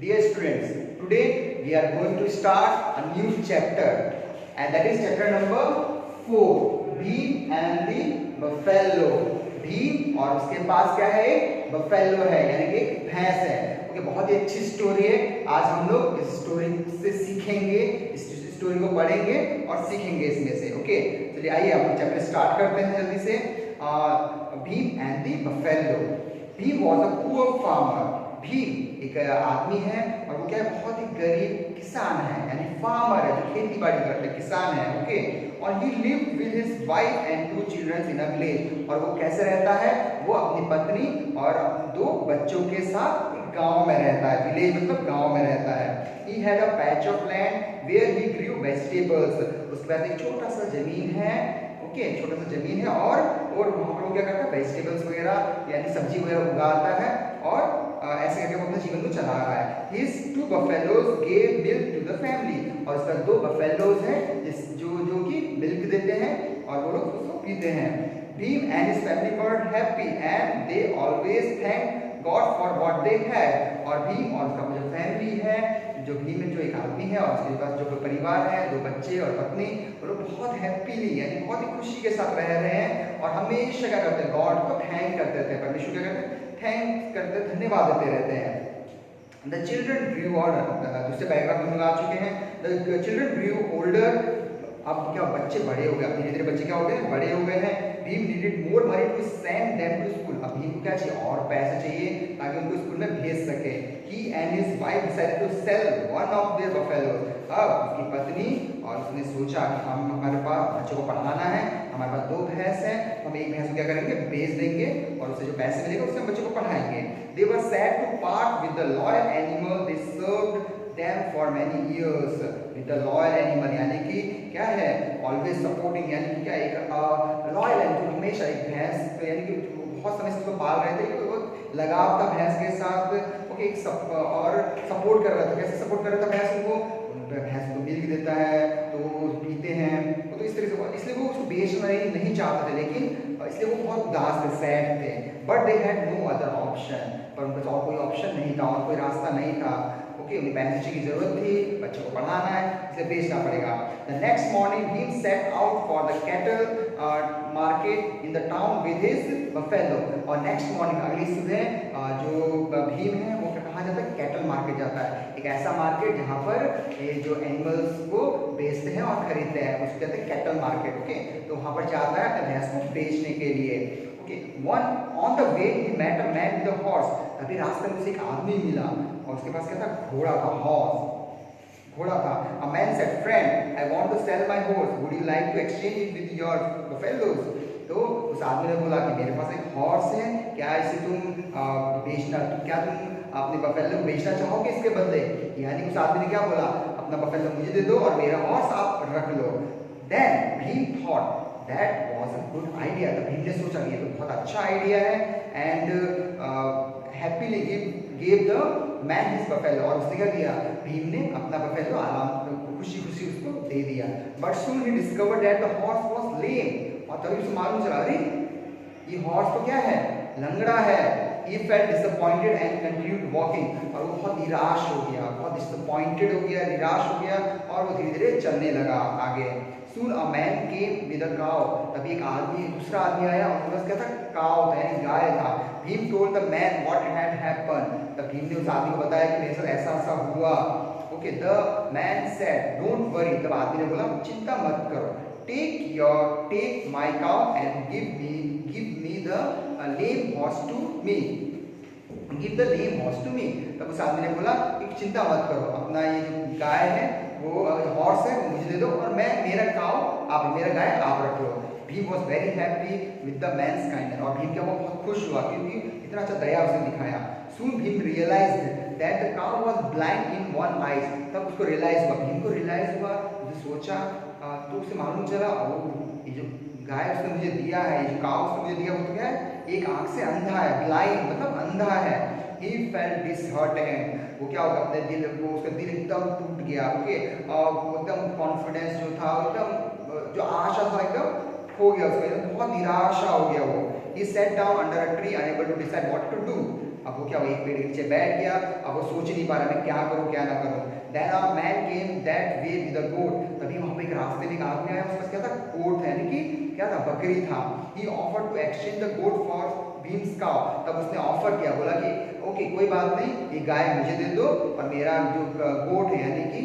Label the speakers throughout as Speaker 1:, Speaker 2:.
Speaker 1: Dear students, today we are going to start a new chapter, and that is chapter number 4, Bheem and the Buffalo. Bhim और उसके पास क्या है, एक buffalo है, यानी कि एक भैंस है। ओके, बहुत ही अच्छी स्टोरी है। आज हम लोग इस स्टोरी से सीखेंगे, इस स्टोरी को पढ़ेंगे और सीखेंगे इसमें से। ओके, चलिए आइए हम चैप्टर स्टार्ट करते हैं जल्दी से। Bhim and the buffalo. Bhim was a poor farmer. Bhim एक आदमी है और वो क्या है, बहुत ही गरीब किसान है, यानी फार्मर है, जो खेती बाड़ी करते हैं, किसान है। ओके, और ही lived with his wife and 2 children in a village. और वो कैसे रहता है, वो अपनी पत्नी और अपने 2 बच्चों के साथ एक गांव में रहता है। विलेज मतलब गांव में रहता है। He had a patch of land where he grew vegetables. उसके पास एक छोटा सा जमीन है। ओके, छोटा सा जमीन है और वहाँ पर वो क्या करता है, वेजिटेबल्स वगैरह यानी सब्जी वगैरह उगाता है और ऐसे करके वो अपने जीवन को चला रहा है। His 2 buffaloes gave milk to the family। और इसका 2 buffaloes हैं जो कि मिल्क देते हैं और वो लोग उसको पीते हैं। Bheem and his family were happy and they always thanked God for what they had। और भीम और उसका जो फैमिली है, जो भीम जो एक आदमी है और उसके पास जो परिवार है, 2 बच्चे और पत्नी, वो लोग बहुत हैप्पीली यानी बहुत ही खुशी के साथ रह रहे हैं और हमेशा क्या करते हैं, गॉड को थैंक करते थे, परमेश्वर क्या करते हैं, थैंक करते, धन्यवाद देते रहते हैं। The children grew older। दूसरे पैराग्राफ में आ चुके हैं। The children grew older। अब क्या, बच्चे बड़े हो गए, अपने धीरे धीरे बच्चे क्या हो गए, बड़े हो गए हैं। Bhim needed more money to send them to school. अब भीम को क्या चाहिए, और पैसे चाहिए ताकि उनको स्कूल में भेज सके। He and his wife decided to sell one of their buffaloes. अब उसकी पत्नी और उसने सोचा कि हम, हमारे पास बच्चों को पढ़ाना है, हमारे पास 2 भैंस हैं, हम एक भैंस को क्या करेंगे, बेच देंगे और उससे जो पैसे मिलेंगे उससे हम बच्चों को पढ़ाएंगे। They were sad to part with the loyal animal they served them for many years। with the loyal animal यानी कि क्या है, always supporting, यानी कि क्या, एक loyal animal, हमेशा एक भैंस यानी कि बहुत समय से उसको पाल रहे थे, बहुत लगाव था भैंस के साथ। ओके, और सपोर्ट कर रहा था। कैसे सपोर्ट कर रहा था भैंस को, भैंस को मिल्क देता है तो वो पीते हैं, तो इस तरह से, इसलिए वो उसको बेचना नहीं चाहते थे, लेकिन इसलिए वो बहुत उदास थे, सैड थे। But they had no other option. पर उनके पास और कोई ऑप्शन नहीं था, और कोई रास्ता नहीं था। ओके, उन्हें पैसे की जरूरत थी, बच्चों को पढ़ाना है, इसलिए बेचना पड़ेगा। The next morning he set out for the cattle market in the town with his buffalo. और नेक्स्ट मॉर्निंग, अगली सुबह जो भीम है वो कहाँ जाता है, कैटल मार्केट जाता है। एक ऐसा मार्केट जहाँ पर ये जो एनिमल्स को बेचते हैं और खरीदते हैं, उसको कहते हैं कैटल मार्केट। ओके, तो वहाँ पर जाता है अपने भैंस को बेचने के लिए। Okay, one on the way he met a man with a horse. तभी रास्ते में उसे एक आदमी मिला और उसके पास क्या था, घोड़ा था, हॉर्स, घोड़ा था। A man said, friend I want to sell my horse, would you like to exchange it with your buffaloes. तो उस आदमी ने बोला कि मेरे पास एक हॉर्स है, क्या इसे तुम बेचना, क्या तुम अपने बफेलो को बेचना चाहोगे इसके बदले। यानी उस आदमी ने क्या बोला, अपना बफेलो मुझे दे दो और मेरा हॉर्स आप रख लो। Then Bhim thought that was a good idea. तो भीम ने सोचा ये तो बहुत अच्छा आइडिया है। And happily give the man his buffalo. और उसने क्या किया, भीम ने अपना बफेलो आराम खुशी खुशी उसको दे दिया। बट सून ही discovered that the horse was lame. और तभी उसे मालूम चला, अरे ये हॉर्स तो क्या है, लंगड़ा है। He felt disappointed and continued walking। और वो बहुत निराश हो गया, बहुत डिसअपॉइंटेड हो गया, निराश हो गया और वो धीरे धीरे चलने लगा आगे। Soon a man came with a cow। तभी एक आदमी, दूसरा आदमी आया और उसके पास क्या था, काव था, यानी गाय था। Bheem told the man what had happened। तब भीम ने उस आदमी को बताया कि मेरे साथ ऐसा ऐसा हुआ। Okay, the man said, don't worry। तब आदमी ने बोला, चिंता मत करो, take my cow and give me the lame horse to me। Give the lame horse to me। तब उस आदमी ने बोला कि चिंता मत करो, अपना ये जो गाय है, वो हॉर्स है, वो मुझे दे दो और मैं, मेरा काव आप, मेरा गाय आप रख लो। Bheem was very happy with the man's kindness। और भीम क्या, वो बहुत खुश हुआ क्योंकि इतना अच्छा दया उसने दिखाया। Soon Bheem realized that the cow was blind in one eye। तब उसको रियलाइज हुआ, भीम को रियलाइज हुआ, उसने सोचा, तो उसे मालूम चला, ये जो गाय उसने मुझे दिया है, ये जो काव उसने मुझे दिया, वो तो क्या है, एक आंख से अंधा है, ब्लाइंड मतलब अंधा है। He felt disheartened। वो क्या होगा, अपने दिल को, उसका दिल एकदम टूट गया। ओके, और वो एकदम कॉन्फिडेंस जो था, एकदम जो आशा था, एकदम खो गया उसका, बहुत निराशा हो गया वो। He sat down under a tree unable to decide what to do। अब वो क्या, वो एक पेड़ के नीचे बैठ गया, अब वो सोच नहीं पा रहा मैं क्या करूँ क्या ना करूँ। Then a man came that way with a goat. तभी वहाँ पे एक रास्ते में एक आदमी आया, उसके पास क्या था, गोट था, यानी कि क्या था, बकरी था। He offered to exchange the goat for Bhim's cow. तब उसने ऑफर किया, बोला कि ओके कोई बात नहीं, ये गाय मुझे दे दो और मेरा जो गोट है यानी कि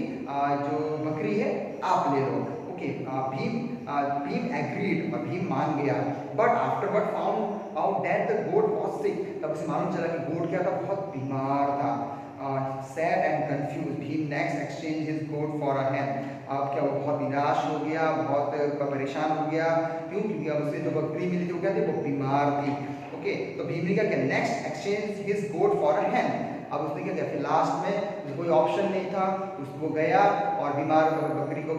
Speaker 1: जो बकरी है आप ले लो। ओके, भीम एग्रीड, और भीम मान गया। But afterward found out that the goat was sick. तब उसे मालूम चला कि गोट क्या था, बहुत बीमार था। Sad and confuse Bhim next exchange his goat for a hen। अब क्या, वो बहुत निराश हो गया, बहुत परेशान हो गया। क्यों? क्योंकि अब उसे जो बकरी मिली थी वो क्या थी, वो बीमार थी। ओके, तो भीम ने क्या किया, next exchange his goat for a hen। अब उसने क्या किया, फिर लास्ट में कोई ऑप्शन नहीं था, उसको गया और बीमार बकरी को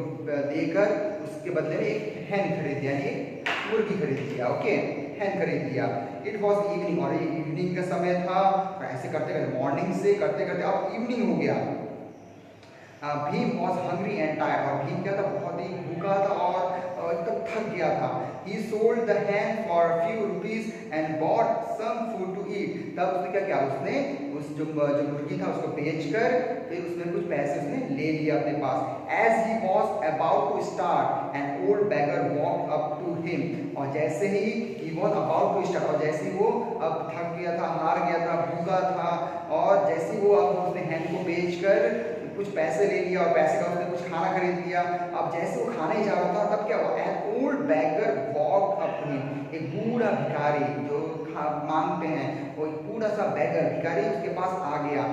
Speaker 1: देकर उसके बदले में एक hen खरीद दिया, यानी एक मुर्गी खरीद लिया। ओके, hen खरीद लिया। इट वॉज इवनिंग, और ये इवनिंग का समय था। और ऐसे करते करते मॉर्निंग से करते करते अब इवनिंग हो गया। Bhim was hungry and tired, और भीम क्या था, बहुत ही भूखा था और एकदम थक गया था। He sold the hen for a few rupees and bought some food to eat. तब उसने क्या किया, उसने उस जो मुर्गी था उसको बेचकर फिर उसने कुछ पैसे उसने ले लिया अपने पास। As he was about to start, an old beggar walked up to him. और जैसे ही he was about to start, और जैसे ही वो अब थक गया था, हार गया था, भूखा था, और जैसे ही वो अब उसने hen को बेचकर कुछ पैसे ले लिया और पैसे का उसने कुछ खाना खरीद लिया। अब जैसे वो खाने जा रहा था तब क्या हुआ, an old beggar walk up to him. एक बूढ़ा भिखारी जो मांगते हैं, वो एक बूढ़ा सा बैगर भिखारी उसके पास आ गया।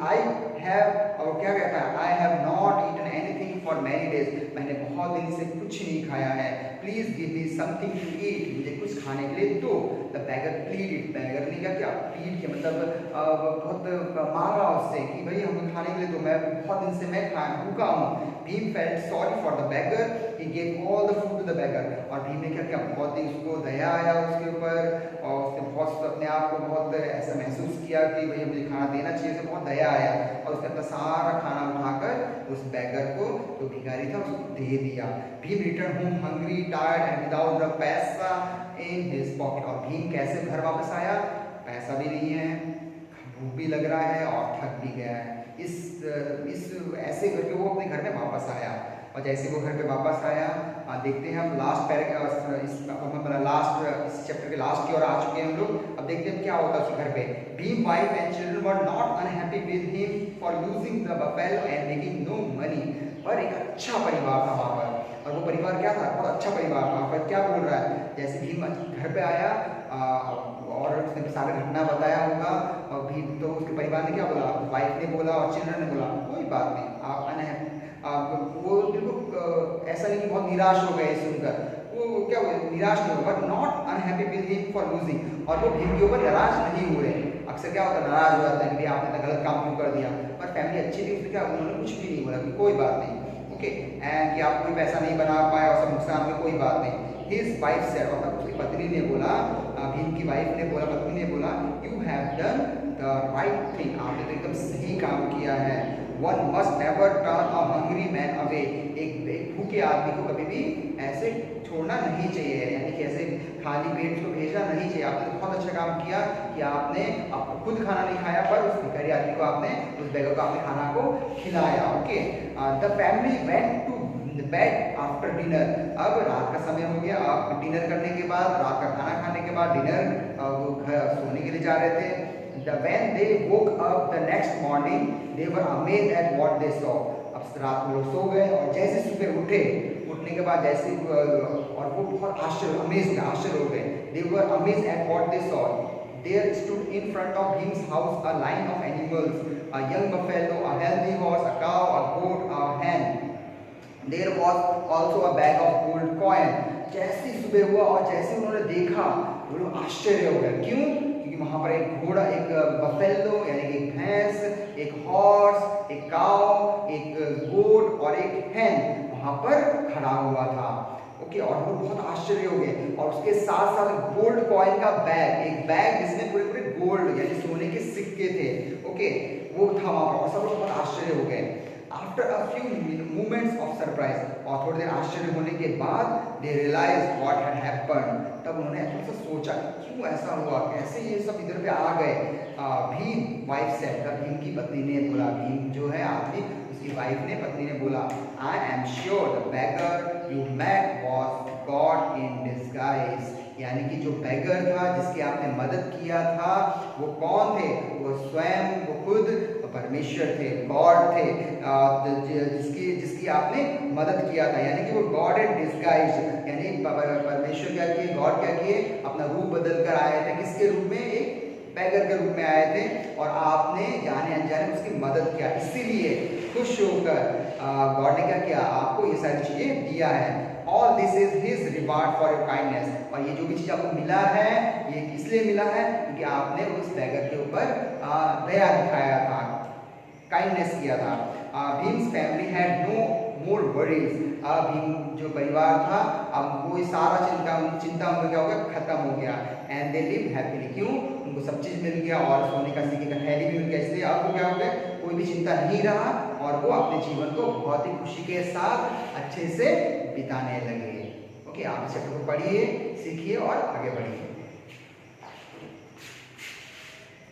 Speaker 1: आई हैव, और क्या कहता है, I have not eaten anything for many days. मैंने बहुत दिन से कुछ नहीं खाया है। Please give me something to eat, मुझे कुछ खाने के लिए दो। द बैगर प्लीडेड, बैगर ने क्या प्लीड किया, मतलब बहुत मांगा उससे कि भाई हमें खाने के लिए दो, मैं बहुत दिन से मैं भूखा हूँ। Bhim felt sorry for the beggar, he gave all the food to the beggar. और भीम ने क्या किया, बहुत ही उसको दया आया उसके ऊपर, और उसने बहुत अपने आप को बहुत ऐसा महसूस किया कि भाई मुझे खाना देना चाहिए, उसे बहुत दया आया, और उसने अपना सारा खाना उठाकर उस बैगर को, जो भिखारी था, उसको दे दिया। Bhim return home hungry, tired and without the पैसा इन हिज पॉकेट। और भीम कैसे घर वापस आया, पैसा भी नहीं है, भूख भी लग रहा है और थक भी गया है। इस ऐसे करके वो अपने घर में वापस आया, और जैसे वो घर पे वापस आया, देखते हैं हम लास्ट इस चैप्टर के लास्ट की ओर आ चुके हैं हम लोग। अब देखते हैं क्या होता है उसके घर पे। Bhim wife and children were not unhappy with him for losing the buffalo and making no money. पर एक अच्छा परिवार था वहाँ पर, और वो परिवार क्या था, बहुत अच्छा परिवार था। वहाँ पर क्या बोल रहा है, जैसे भीम घर पे आया और उसने सारा घटना बताया होगा, और भीम तो उसके परिवार ने क्या बोला, वाइफ ने बोला और चिल्ड्रन ने बोला कोई बात नहीं, आप अनहैप्पी, वो बिल्कुल ऐसा नहीं कि बहुत निराश हो गए सुनकर, वो क्या हुए, निराश नहीं हुए, but not unhappy with him for losing. और वो भीम के ऊपर नाराज नहीं हुए। अक्सर क्या होता है, नाराज हो जाता है कि भाई आपने गलत काम क्यों कर दिया, पर फैमिली अच्छी थी, उसने क्या, उन्होंने कुछ भी नहीं बोला कि कोई बात नहीं, ओके, एंड कि आप कोई पैसा नहीं बना पाए और सब नुकसान में, कोई बात नहीं। His wife said, और उसकी पत्नी ने बोला, भीम की वाइफ ने बोला, पत्नी ने बोला, you have done the right thing, आपने तो एकदम सही काम किया है। One must never turn a hungry man away, एक भूखे आदमी को कभी भी ऐसे छोड़ना नहीं चाहिए, यानी कि ऐसे खाली पेट उसको भेजना नहीं चाहिए। आपने बहुत अच्छा काम किया कि आपने खुद खाना नहीं खाया, पर उस भिखारी आदमी को आपने, उस बैगर को आपने खाना को खिलाया। Okay, the family went to bed after dinner. अब रात का समय हो गया, अब डिनर करने के बाद, रात का खाना खाने के बाद डिनर, वो घर सोने के लिए जा रहे थे। When they woke up the next morning, they were amazed at what they saw. अब रात में लोग सो गए और जैसे सुबह उठे, उठने के बाद जैसे और वो बहुत आश्चर्य हो गए। They were amazed at what they saw. There stood in front of Bhim's house a line of animals, a young buffalo, a healthy horse, a cow, a goat, a hen. There was also a bag of gold coin. जैसे सुबह हुआ और जैसे उन्होंने देखा, वो लोग आश्चर्य हो गए। क्यों? क्योंकि वहाँ पर एक घोड़ा, एक बफेलो यानी कि एक भैंस, एक हॉर्स, एक काव, एक गोट और एक hen वहाँ पर खड़ा हुआ था। ओके, और वो बहुत आश्चर्य हो गए। और उसके साथ साथ गोल्ड कॉइन का बैग, एक बैग जिसमें पूरे पूरे गोल्ड यानी सोने के सिक्के थे, ओके, वो था वहाँ पर, और सब लोग बहुत आश्चर्य हो गए। After a few moments of surprise, और थोड़ी देर आश्चर्य होने के बाद दे रियलाइज व्हाट हैड हैपेंड, तब उन्होंने थोड़ा सा सोचा क्यों ऐसा हुआ, कैसे ये सब इधर पे आ गए। भीम वाइफ सेड, भीम की पत्नी ने बोला, भीम जो है आदमी, उसकी वाइफ ने, पत्नी ने बोला, I am sure the beggar you met was God in disguise, यानी कि जो बेगर था जिसकी आपने मदद किया था वो कौन थे, वो स्वयं, वो खुद परमेश्वर थे, गॉड थे, जिसकी आपने मदद किया था, यानी कि वो गॉड इन डिस्गाइज, यानी परमेश्वर क्या किए, गॉड क्या किए, अपना रूप बदल कर आए थे, किसके रूप में, एक बेगर के रूप में आए थे, और आपने जाने अनजाने उसकी मदद किया, इसीलिए खुश होकर गॉड ने क्या किया, आपको ये सारी चीजें दिया है। All this is His reward for your kindness, और ये जो भी चीज आपको मिला है ये इसलिए मिला है क्योंकि आपने उस बेगर के ऊपर दया दिखाया था, काइंडनेस किया था। Bhim's family had no more worries, Bhim जो परिवार था अब वो सारा चिंता उनको क्या हो गया, खत्म हो गया। एंड दे लिव हैप्पीली, क्यों, उनको सब चीज मिल गया और सोने का सिक्के का थैली भी मिल गया, इसलिए अब वो क्या हो गया, कोई भी चिंता नहीं रहा और वो अपने जीवन को बहुत ही खुशी के साथ अच्छे से बिताने लगे। ओके, आप इस चैप्टर को पढ़िए, सीखिए और आगे बढ़िए।